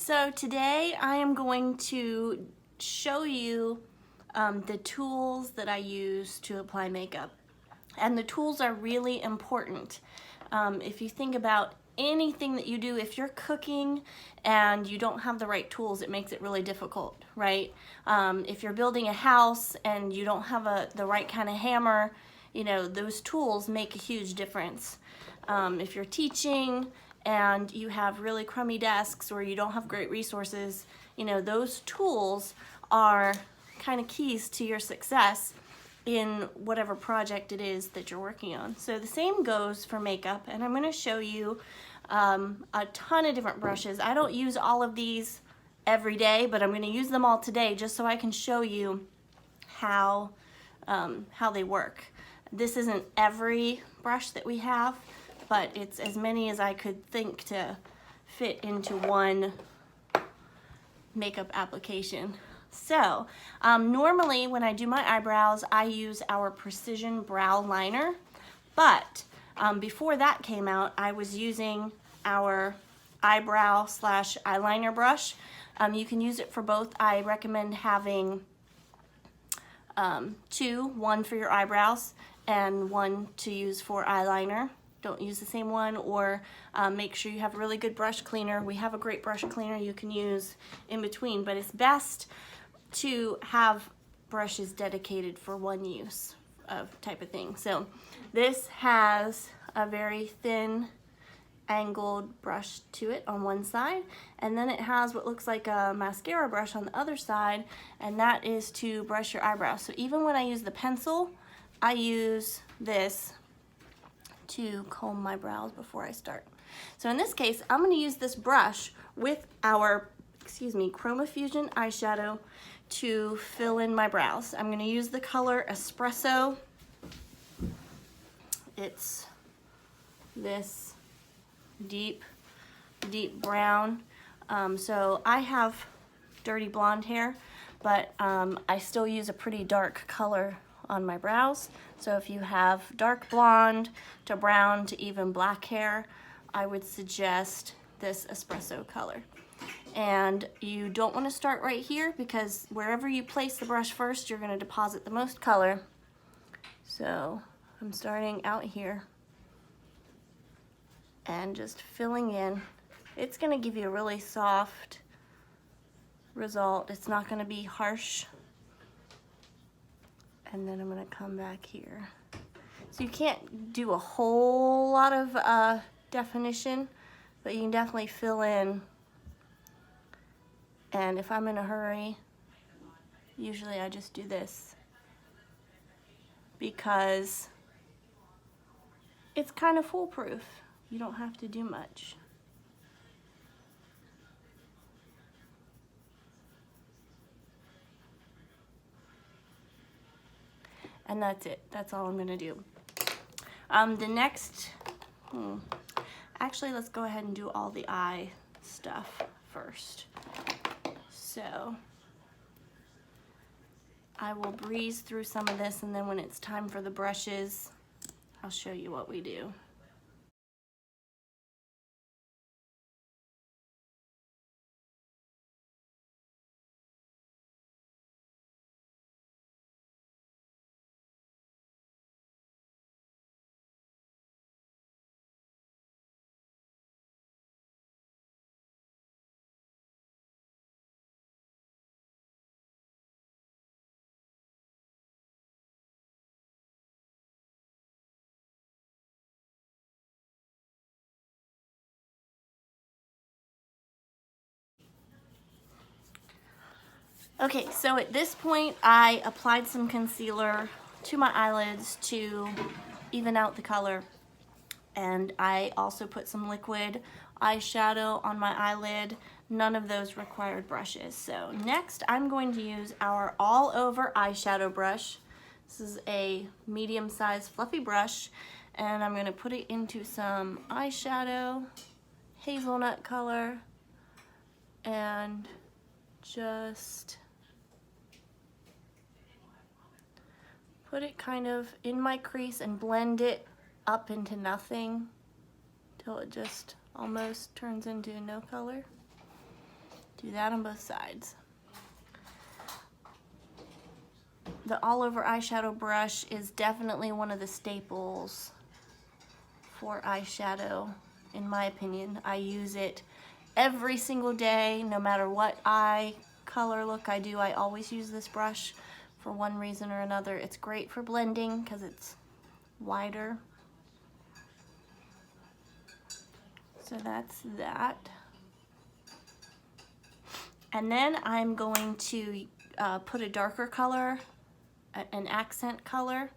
So today I am going to show you the tools that I use to apply makeup. And the tools are really important. If you think about anything that you do, if you're cooking and you don't have the right tools, it makes it really difficult, right? If you're building a house and you don't have the right kind of hammer, you know, those tools make a huge difference. If you're teaching and you have really crummy desks or you don't have great resources, you know, those tools are kind of keys to your success in whatever project it is that you're working on. So the same goes for makeup, and I'm going to show you a ton of different brushes. I don't use all of these every day, but I'm going to use them all today just so I can show you how they work. This isn't every brush that we have, but it's as many as I could think to fit into one makeup application. So normally when I do my eyebrows, I use our Precision Brow Liner, but before that came out, I was using our eyebrow / eyeliner brush. You can use it for both. I recommend having two, one for your eyebrows and one to use for eyeliner. Don't use the same one, or make sure you have a really good brush cleaner. We have a great brush cleaner you can use in between, but it's best to have brushes dedicated for one use of type of thing. So this has a very thin angled brush to it on one side, and then it has what looks like a mascara brush on the other side, and that is to brush your eyebrows. So even when I use the pencil, I use this to comb my brows before I start. So in this case, I'm going to use this brush with our, Chroma Fusion eyeshadow to fill in my brows. I'm going to use the color Espresso. It's this deep brown. So I have dirty blonde hair, but I still use a pretty dark color on my brows. So if you have dark blonde to brown to even black hair, I would suggest this Espresso color. And you don't want to start right here, because wherever you place the brush first, you're going to deposit the most color. So I'm starting out here and just filling in. It's going to give you a really soft result. It's not going to be harsh. And then I'm going to come back here. So you can't do a whole lot of definition, but you can definitely fill in. And if I'm in a hurry, usually I just do this because it's kind of foolproof. You don't have to do much. And that's it. That's all I'm going to do. The next, actually, let's go ahead and do all the eye stuff first. So I will breeze through some of this, and then when it's time for the brushes, I'll show you what we do. Okay, so at this point, I applied some concealer to my eyelids to even out the color. And I also put some liquid eyeshadow on my eyelid. None of those required brushes. So next, I'm going to use our all over eyeshadow brush. This is a medium-sized fluffy brush, and I'm going to put it into some eyeshadow, hazelnut color, and just put it kind of in my crease and blend it up into nothing till it just almost turns into no color. Do that on both sides. The all over eyeshadow brush is definitely one of the staples for eyeshadow, in my opinion. I use it every single day, no matter what eye color look I do. I always use this brush for one reason or another. It's great for blending because it's wider. So that's that. And then I'm going to put a darker color, an accent color,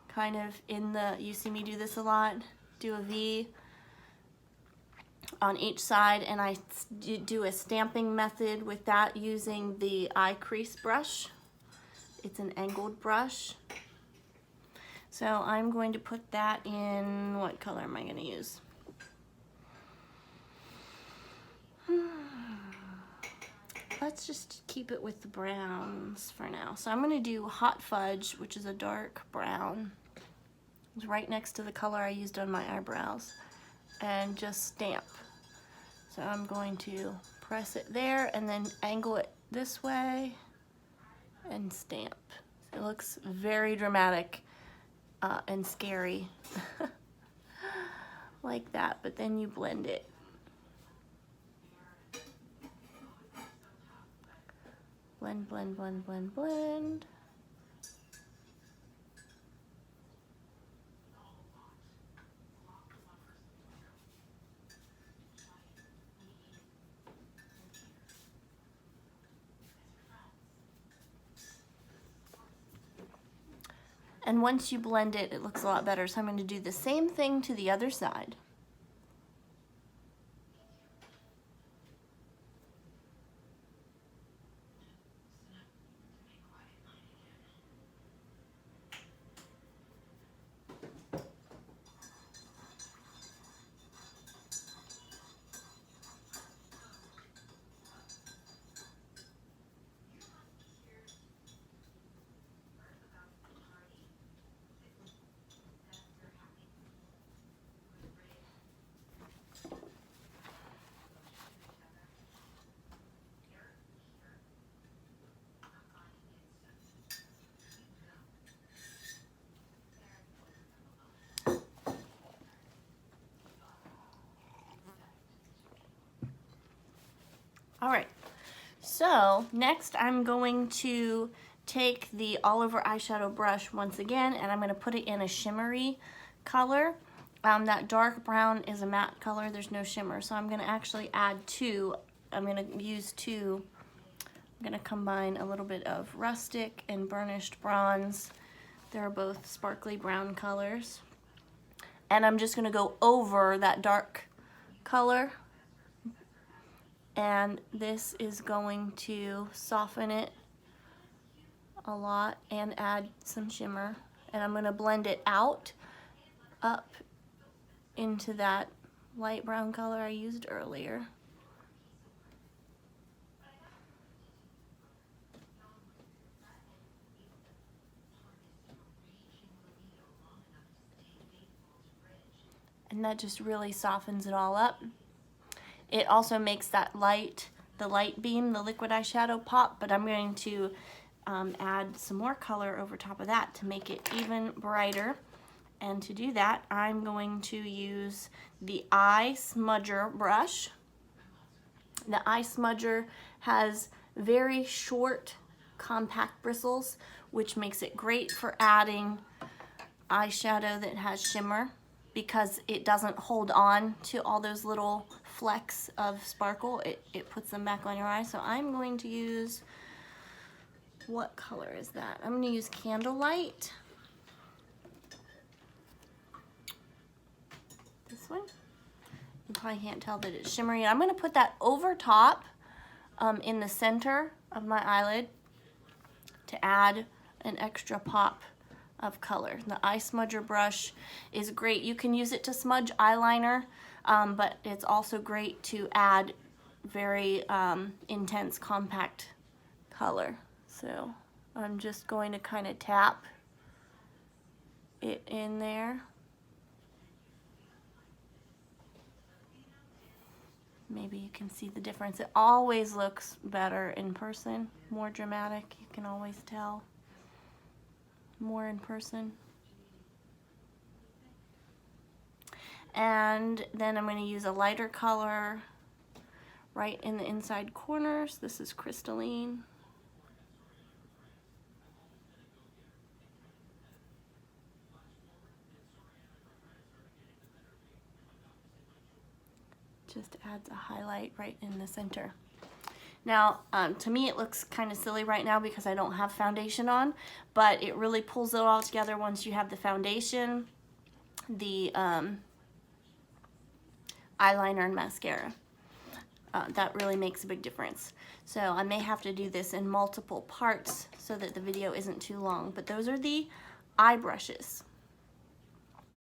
kind of in the, you see me do this a lot, do a V on each side, and I do a stamping method with that using the eye crease brush. It's an angled brush. So I'm going to put that in, what color am I going to use? Let's just keep it with the browns for now. So I'm going to do Hot Fudge, which is a dark brown. It's right next to the color I used on my eyebrows. And just stamp. So I'm going to press it there and then angle it this way and stamp. It looks very dramatic and scary like that, but then you blend it. Blend, blend, blend, blend, blend. And once you blend it, it looks a lot better. So I'm going to do the same thing to the other side. All right, so next I'm going to take the all over eyeshadow brush once again, and I'm going to put it in a shimmery color. That dark brown is a matte color, there's no shimmer, so I'm going to actually add two. I'm going to use two. I'm going to combine a little bit of rustic and burnished bronze. They're both sparkly brown colors. And I'm just going to go over that dark color. And this is going to soften it a lot and add some shimmer. And I'm going to blend it out up into that light brown color I used earlier. And that just really softens it all up. It also makes that light, the light beam, the liquid eyeshadow pop, but I'm going to add some more color over top of that to make it even brighter. And to do that, I'm going to use the Eye Smudger brush. The Eye Smudger has very short, compact bristles, which makes it great for adding eyeshadow that has shimmer, because it doesn't hold on to all those little flecks of sparkle. It puts them back on your eye. So I'm going to use, what color is that? I'm going to use Candlelight. This one. You probably can't tell that it's shimmery. I'm going to put that over top in the center of my eyelid to add an extra pop of color. The Eye Smudger brush is great. You can use it to smudge eyeliner, but it's also great to add very intense compact color. So I'm just going to kind of tap it in there. Maybe you can see the difference. It always looks better in person, more dramatic. You can always tell more in person. And then I'm going to use a lighter color right in the inside corners. This is Crystalline. Just adds a highlight right in the center. Now, to me it looks kind of silly right now because I don't have foundation on, but it really pulls it all together once you have the foundation, the eyeliner and mascara. That really makes a big difference. So I may have to do this in multiple parts so that the video isn't too long, but those are the eye brushes.